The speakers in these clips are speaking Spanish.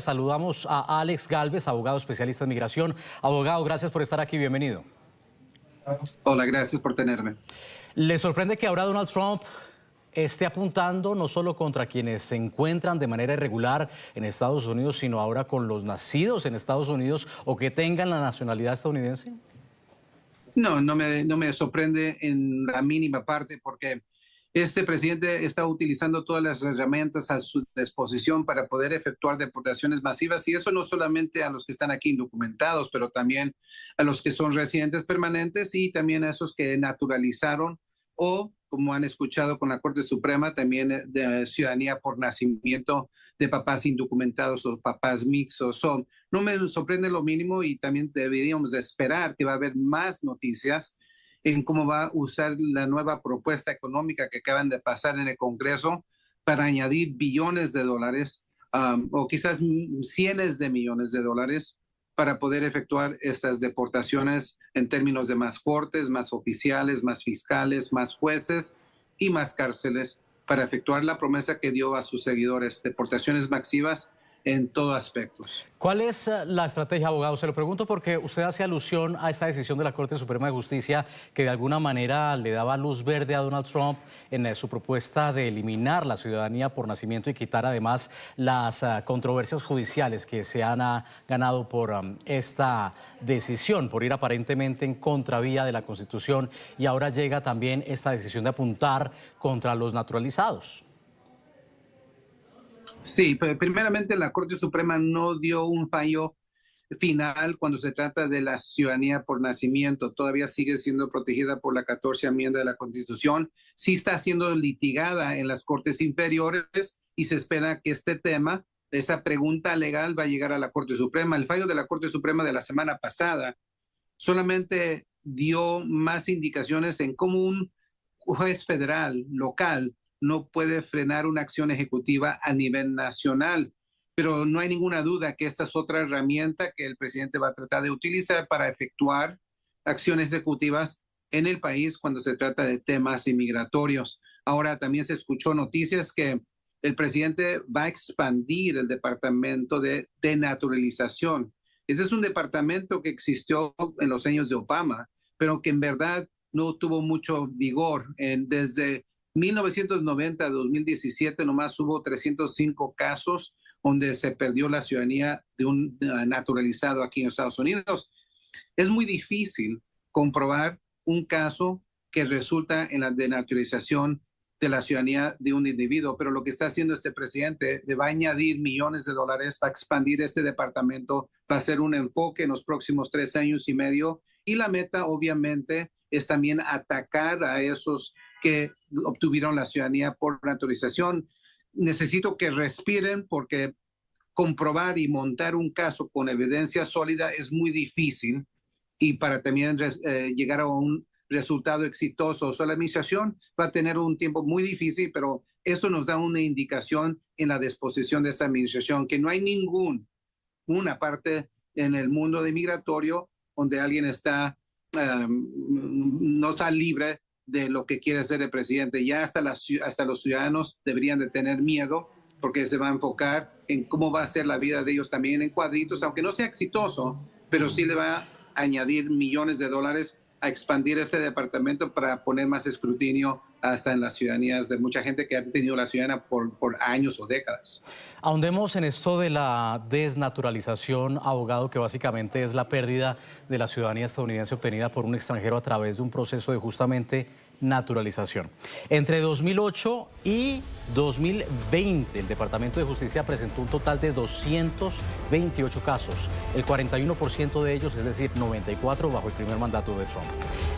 Saludamos a Alex Gálvez, abogado especialista en migración. Abogado, gracias por estar aquí, bienvenido. Hola, gracias por tenerme. ¿Le sorprende que ahora Donald Trump esté apuntando no solo contra quienes se encuentran de manera irregular en Estados Unidos, sino ahora con los nacidos en Estados Unidos o que tengan la nacionalidad estadounidense? No me sorprende en la mínima parte porque este presidente está utilizando todas las herramientas a su disposición para poder efectuar deportaciones masivas, y eso no solamente a los que están aquí indocumentados, pero también a los que son residentes permanentes y también a esos que naturalizaron o, como han escuchado con la Corte Suprema, también de ciudadanía por nacimiento de papás indocumentados o papás mixtos. No me sorprende lo mínimo, y también deberíamos de esperar que va a haber más noticias en cómo va a usar la nueva propuesta económica que acaban de pasar en el Congreso para añadir billones de dólares o quizás cientos de millones de dólares para poder efectuar estas deportaciones en términos de más cortes, más oficiales, más fiscales, más jueces y más cárceles, para efectuar la promesa que dio a sus seguidores: deportaciones masivas en todos aspectos. ¿Cuál es la estrategia, abogado? Se lo pregunto porque usted hace alusión a esta decisión de la Corte Suprema de Justicia que de alguna manera le daba luz verde a Donald Trump en su propuesta de eliminar la ciudadanía por nacimiento y quitar además las controversias judiciales que se han ganado por esta decisión, por ir aparentemente en contravía de la Constitución, y ahora llega también esta decisión de apuntar contra los naturalizados. Sí, pero primeramente la Corte Suprema no dio un fallo final cuando se trata de la ciudadanía por nacimiento. Todavía sigue siendo protegida por la 14ª enmienda de la Constitución. Sí está siendo litigada en las Cortes inferiores y se espera que este tema, esa pregunta legal, va a llegar a la Corte Suprema. El fallo de la Corte Suprema de la semana pasada solamente dio más indicaciones en cómo un juez federal local no puede frenar una acción ejecutiva a nivel nacional. Pero no hay ninguna duda que esta es otra herramienta que el presidente va a tratar de utilizar para efectuar acciones ejecutivas en el país cuando se trata de temas inmigratorios. Ahora también se escuchó noticias que el presidente va a expandir el departamento de denaturalización. Ese es un departamento que existió en los años de Obama, pero que en verdad no tuvo mucho vigor. Desde 1990 a 2017 nomás hubo 305 casos donde se perdió la ciudadanía de un naturalizado aquí en Estados Unidos. Es muy difícil comprobar un caso que resulta en la denaturalización de la ciudadanía de un individuo, pero lo que está haciendo este presidente le va a añadir millones de dólares, va a expandir este departamento, va a hacer un enfoque en los próximos 3 años y medio, y la meta obviamente es también atacar a esos que obtuvieron la ciudadanía por naturalización. Necesito que respiren, porque comprobar y montar un caso con evidencia sólida es muy difícil, y para también llegar a un resultado exitoso. O sea, la administración va a tener un tiempo muy difícil, pero esto nos da una indicación en la disposición de esta administración, que no hay ninguna parte en el mundo de migratorio donde alguien no está libre de lo que quiere hacer el presidente. Ya hasta los ciudadanos deberían de tener miedo, porque se va a enfocar en cómo va a ser la vida de ellos también en cuadritos, aunque no sea exitoso, pero sí le va a añadir millones de dólares a expandir este departamento para poner más escrutinio hasta en las ciudadanías de mucha gente que ha tenido la ciudadanía por años o décadas. Ahondemos en esto de la desnaturalización, abogado, que básicamente es la pérdida de la ciudadanía estadounidense obtenida por un extranjero a través de un proceso de justamente naturalización. Entre 2008 y 2020, el Departamento de Justicia presentó un total de 228 casos, el 41% de ellos, es decir, 94 bajo el primer mandato de Trump.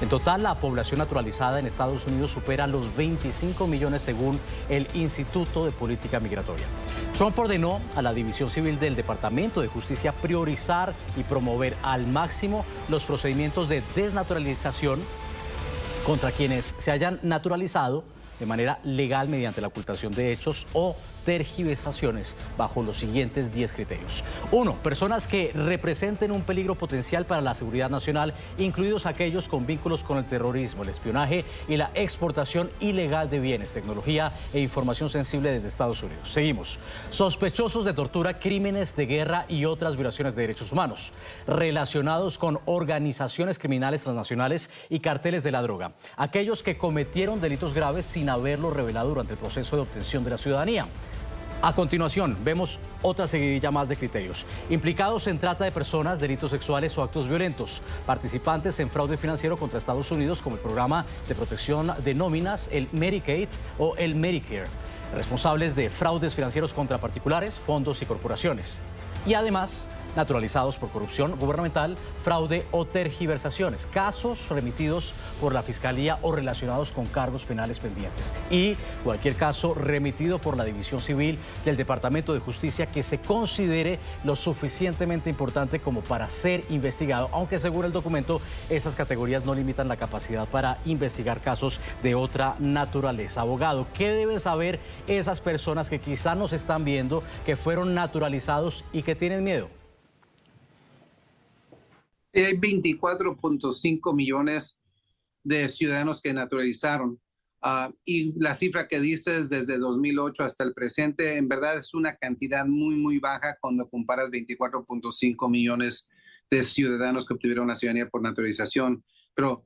En total, la población naturalizada en Estados Unidos supera los 25 millones según el Instituto de Política Migratoria. Trump ordenó a la División Civil del Departamento de Justicia priorizar y promover al máximo los procedimientos de desnaturalización contra quienes se hayan naturalizado de manera legal mediante la ocultación de hechos o tergiversaciones bajo los siguientes 10 criterios. 1. Personas que representen un peligro potencial para la seguridad nacional, incluidos aquellos con vínculos con el terrorismo, el espionaje y la exportación ilegal de bienes, tecnología e información sensible desde Estados Unidos. Seguimos. Sospechosos de tortura, crímenes de guerra y otras violaciones de derechos humanos, relacionados con organizaciones criminales transnacionales y carteles de la droga. Aquellos que cometieron delitos graves sin haberlo revelado durante el proceso de obtención de la ciudadanía. A continuación, vemos otra seguidilla más de criterios. Implicados en trata de personas, delitos sexuales o actos violentos. Participantes en fraude financiero contra Estados Unidos, como el programa de protección de nóminas, el Medicaid o el Medicare. Responsables de fraudes financieros contra particulares, fondos y corporaciones. Y además, naturalizados por corrupción gubernamental, fraude o tergiversaciones, casos remitidos por la Fiscalía o relacionados con cargos penales pendientes, y cualquier caso remitido por la División Civil del Departamento de Justicia que se considere lo suficientemente importante como para ser investigado, aunque según el documento, esas categorías no limitan la capacidad para investigar casos de otra naturaleza. Abogado, ¿qué deben saber esas personas que quizá nos están viendo, que fueron naturalizados y que tienen miedo? Hay 24.5 millones de ciudadanos que naturalizaron. Y la cifra que dices desde 2008 hasta el presente, en verdad es una cantidad muy, muy baja cuando comparas 24.5 millones de ciudadanos que obtuvieron la ciudadanía por naturalización. Pero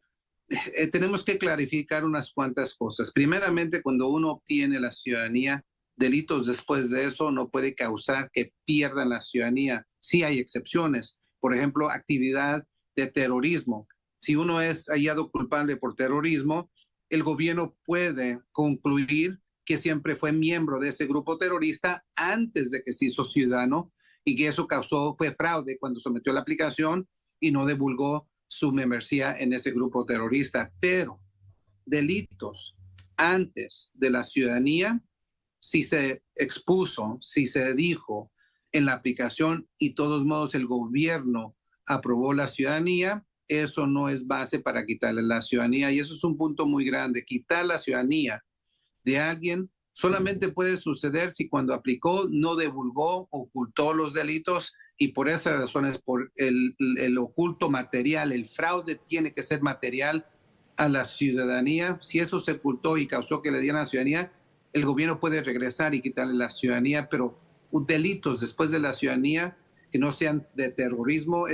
tenemos que clarificar unas cuantas cosas. Primeramente, cuando uno obtiene la ciudadanía, delitos después de eso no puede causar que pierdan la ciudadanía. Sí hay excepciones. Por ejemplo, actividad de terrorismo. Si uno es hallado culpable por terrorismo, el gobierno puede concluir que siempre fue miembro de ese grupo terrorista antes de que se hizo ciudadano y que eso fue fraude cuando sometió la aplicación y no divulgó su membresía en ese grupo terrorista. Pero delitos antes de la ciudadanía, si se expuso, si se dijo en la aplicación y de todos modos el gobierno aprobó la ciudadanía, eso no es base para quitarle la ciudadanía. Y eso es un punto muy grande. Quitar la ciudadanía de alguien solamente puede suceder si cuando aplicó no divulgó, ocultó los delitos, y por esas razones, por el oculto material, el fraude tiene que ser material a la ciudadanía. Si eso se ocultó y causó que le dieran la ciudadanía, el gobierno puede regresar y quitarle la ciudadanía, pero delitos después de la ciudadanía que no sean de terrorismo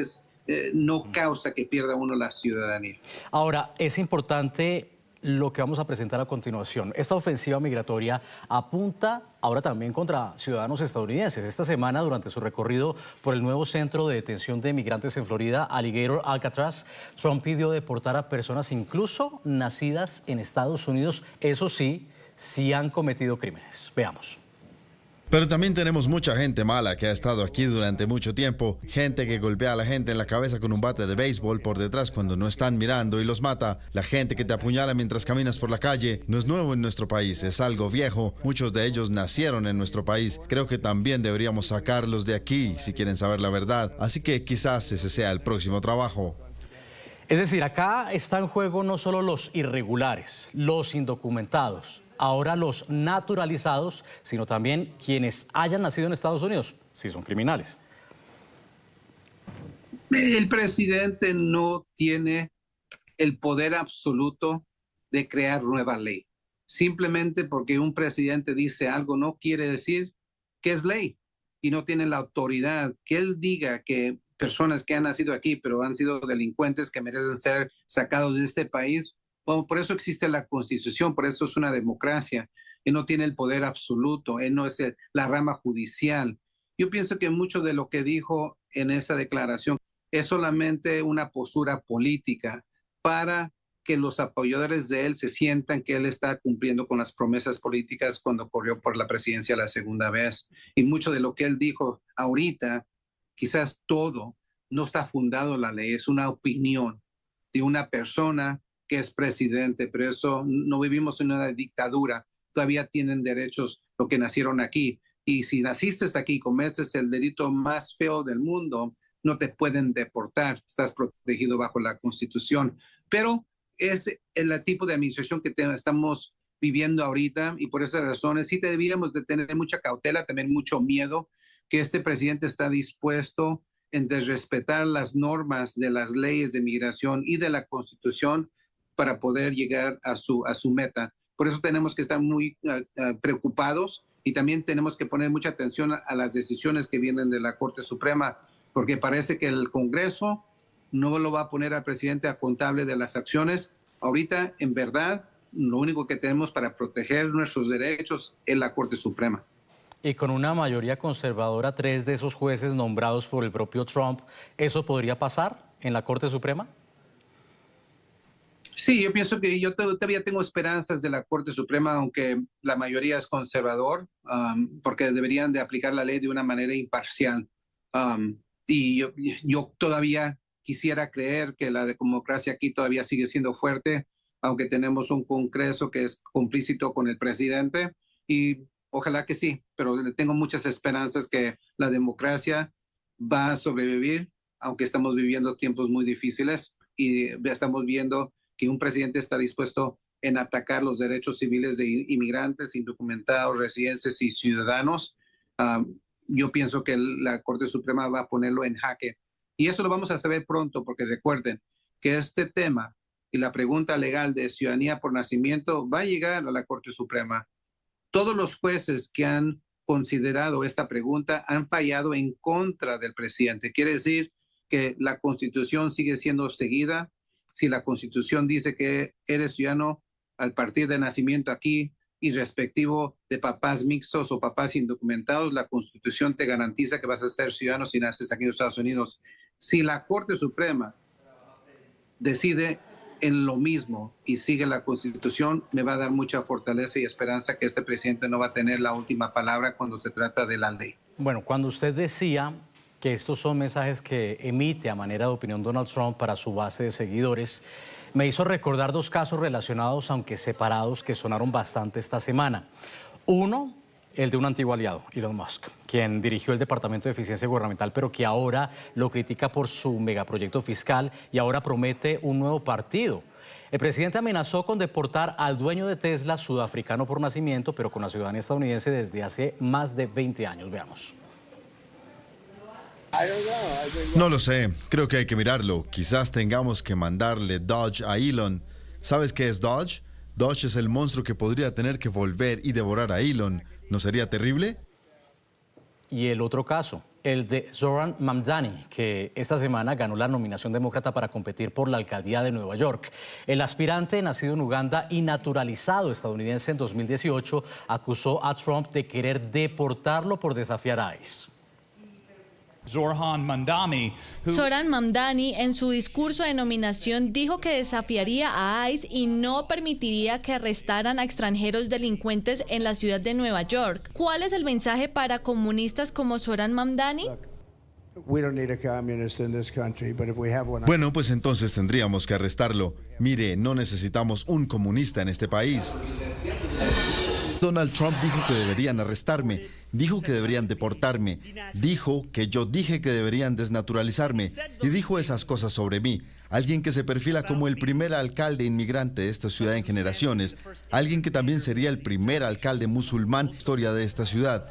no causa que pierda uno la ciudadanía. Ahora, es importante lo que vamos a presentar a continuación. Esta ofensiva migratoria apunta ahora también contra ciudadanos estadounidenses. Esta semana, durante su recorrido por el nuevo centro de detención de migrantes en Florida, Alligator Alcatraz, Trump pidió deportar a personas incluso nacidas en Estados Unidos, eso sí, si han cometido crímenes. Veamos. Pero también tenemos mucha gente mala que ha estado aquí durante mucho tiempo, gente que golpea a la gente en la cabeza con un bate de béisbol por detrás cuando no están mirando y los mata, la gente que te apuñala mientras caminas por la calle. No es nuevo en nuestro país, es algo viejo, muchos de ellos nacieron en nuestro país. Creo que también deberíamos sacarlos de aquí si quieren saber la verdad, así que quizás ese sea el próximo trabajo. Es decir, acá está en juego no solo los irregulares, los indocumentados, ahora los naturalizados, sino también quienes hayan nacido en Estados Unidos, si son criminales. El presidente no tiene el poder absoluto de crear nueva ley. Simplemente porque un presidente dice algo no quiere decir que es ley, y no tiene la autoridad que él diga que personas que han nacido aquí pero han sido delincuentes que merecen ser sacados de este país. Bueno, por eso existe la Constitución, por eso es una democracia. Él no tiene el poder absoluto, él no es la rama judicial. Yo pienso que mucho de lo que dijo en esa declaración es solamente una postura política para que los apoyadores de él se sientan que él está cumpliendo con las promesas políticas cuando corrió por la presidencia la segunda vez. Y mucho de lo que él dijo ahorita, quizás todo, no está fundado en la ley, es una opinión de una persona que es presidente, pero eso no vivimos en una dictadura, todavía tienen derechos los que nacieron aquí. Y si naciste aquí, cometes el delito más feo del mundo, no te pueden deportar, estás protegido bajo la Constitución. Pero es el tipo de administración que estamos viviendo ahorita, y por esas razones sí deberíamos de tener mucha cautela, también mucho miedo, que este presidente está dispuesto en respetar las normas de las leyes de migración y de la Constitución para poder llegar a su meta. Por eso tenemos que estar muy preocupados, y también tenemos que poner mucha atención a las decisiones que vienen de la Corte Suprema, porque parece que el Congreso no lo va a poner al presidente a contable de las acciones. Ahorita, en verdad, lo único que tenemos para proteger nuestros derechos es la Corte Suprema. Y con una mayoría conservadora, 3 de esos jueces nombrados por el propio Trump, ¿eso podría pasar en la Corte Suprema? Sí, yo pienso que yo todavía tengo esperanzas de la Corte Suprema, aunque la mayoría es conservador, porque deberían de aplicar la ley de una manera imparcial. Y yo todavía quisiera creer que la democracia aquí todavía sigue siendo fuerte, aunque tenemos un Congreso que es complícito con el presidente, y ojalá que sí, pero tengo muchas esperanzas que la democracia va a sobrevivir, aunque estamos viviendo tiempos muy difíciles y estamos viendo que un presidente está dispuesto en atacar los derechos civiles de inmigrantes, indocumentados, residentes y ciudadanos. Yo pienso que la Corte Suprema va a ponerlo en jaque. Y eso lo vamos a saber pronto, porque recuerden que este tema y la pregunta legal de ciudadanía por nacimiento va a llegar a la Corte Suprema. Todos los jueces que han considerado esta pregunta han fallado en contra del presidente. Quiere decir que la Constitución sigue siendo seguida. Si la Constitución dice que eres ciudadano al partir de nacimiento aquí, irrespectivo de papás mixtos o papás indocumentados, la Constitución te garantiza que vas a ser ciudadano si naces aquí en los Estados Unidos. Si la Corte Suprema decide en lo mismo y sigue la Constitución, me va a dar mucha fortaleza y esperanza que este presidente no va a tener la última palabra cuando se trata de la ley. Bueno, cuando usted decía que estos son mensajes que emite a manera de opinión Donald Trump para su base de seguidores, me hizo recordar 2 casos relacionados, aunque separados, que sonaron bastante esta semana. Uno, el de un antiguo aliado, Elon Musk, quien dirigió el Departamento de Eficiencia Gubernamental, pero que ahora lo critica por su megaproyecto fiscal y ahora promete un nuevo partido. El presidente amenazó con deportar al dueño de Tesla, sudafricano por nacimiento, pero con la ciudadanía estadounidense desde hace más de 20 años. Veamos. No lo sé, creo que hay que mirarlo. Quizás tengamos que mandarle Dodge a Elon. ¿Sabes qué es Dodge? Dodge es el monstruo que podría tener que volver y devorar a Elon. ¿No sería terrible? Y el otro caso, el de Zoran Mamdani, que esta semana ganó la nominación demócrata para competir por la alcaldía de Nueva York. El aspirante, nacido en Uganda y naturalizado estadounidense en 2018, acusó a Trump de querer deportarlo por desafiar a ICE. Zoran Mamdani en su discurso de nominación dijo que desafiaría a ICE y no permitiría que arrestaran a extranjeros delincuentes en la ciudad de Nueva York. ¿Cuál es el mensaje para comunistas como Zoran Mamdani? Bueno, pues entonces tendríamos que arrestarlo. Mire, no necesitamos un comunista en este país. Donald Trump dijo que deberían arrestarme, dijo que deberían deportarme, dijo que yo dije que deberían desnaturalizarme y dijo esas cosas sobre mí. Alguien que se perfila como el primer alcalde inmigrante de esta ciudad en generaciones, alguien que también sería el primer alcalde musulmán en la historia de esta ciudad.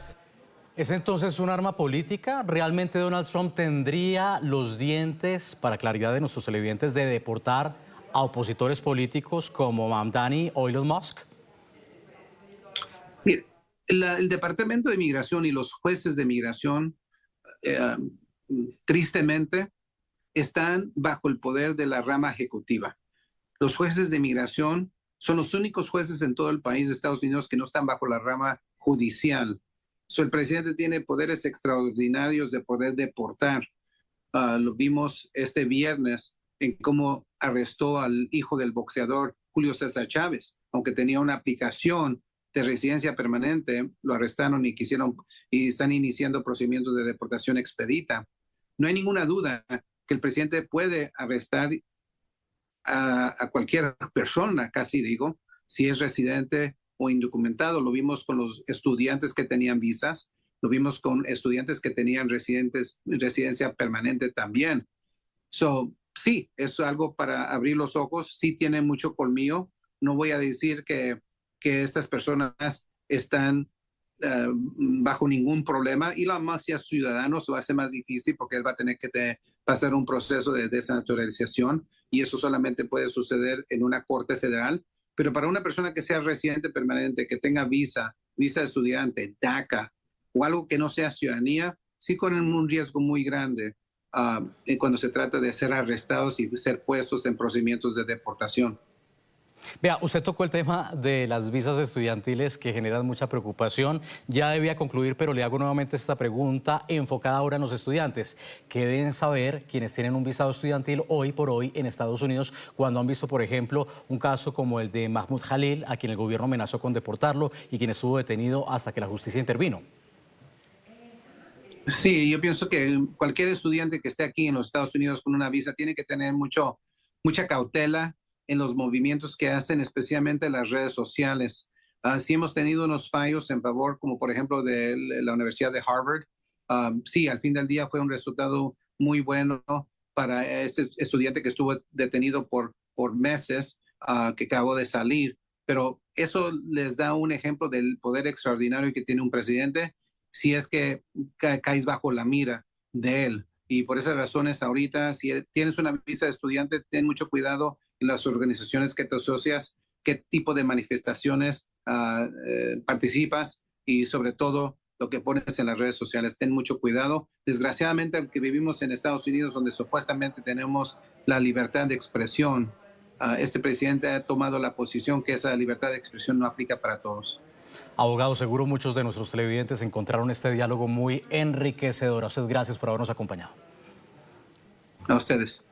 ¿Es entonces un arma política? ¿Realmente Donald Trump tendría los dientes, para claridad de nuestros televidentes, de deportar a opositores políticos como Mamdani o Elon Musk? Mire, el Departamento de Migración y los jueces de migración, tristemente, están bajo el poder de la rama ejecutiva. Los jueces de migración son los únicos jueces en todo el país de Estados Unidos que no están bajo la rama judicial. El presidente tiene poderes extraordinarios de poder deportar. Lo vimos este viernes en cómo arrestó al hijo del boxeador Julio César Chávez, aunque tenía una aplicación de residencia permanente, lo arrestaron y están iniciando procedimientos de deportación expedita. No hay ninguna duda que el presidente puede arrestar a cualquier persona, casi digo, si es residente o indocumentado. Lo vimos con los estudiantes que tenían visas, lo vimos con estudiantes que tenían residencia permanente también. Sí, es algo para abrir los ojos, sí tiene mucho colmillo. No voy a decir que que estas personas están bajo ningún problema, y más si es ciudadano se va a hacer más difícil porque él va a tener que pasar un proceso de desnaturalización, y eso solamente puede suceder en una corte federal. Pero para una persona que sea residente permanente, que tenga visa de estudiante, DACA o algo que no sea ciudadanía, sí corren un riesgo muy grande cuando se trata de ser arrestados y ser puestos en procedimientos de deportación. Vea, usted tocó el tema de las visas estudiantiles que generan mucha preocupación. Ya debía concluir, pero le hago nuevamente esta pregunta enfocada ahora en los estudiantes. ¿Qué deben saber quienes tienen un visado estudiantil hoy por hoy en Estados Unidos cuando han visto, por ejemplo, un caso como el de Mahmoud Khalil, a quien el gobierno amenazó con deportarlo y quien estuvo detenido hasta que la justicia intervino? Sí, yo pienso que cualquier estudiante que esté aquí en los Estados Unidos con una visa tiene que tener mucha cautela en los movimientos que hacen, especialmente en las redes sociales. Sí hemos tenido unos fallos en favor, como por ejemplo de la Universidad de Harvard. Sí, al fin del día fue un resultado muy bueno para ese estudiante que estuvo detenido por meses, que acabó de salir. Pero eso les da un ejemplo del poder extraordinario que tiene un presidente si es que caes bajo la mira de él. Y por esas razones ahorita, si tienes una visa de estudiante, ten mucho cuidado en las organizaciones que te asocias, qué tipo de manifestaciones participas, y sobre todo lo que pones en las redes sociales. Ten mucho cuidado. Desgraciadamente, aunque vivimos en Estados Unidos, donde supuestamente tenemos la libertad de expresión, este presidente ha tomado la posición que esa libertad de expresión no aplica para todos. Abogado, seguro muchos de nuestros televidentes encontraron este diálogo muy enriquecedor. A usted gracias por habernos acompañado. A ustedes.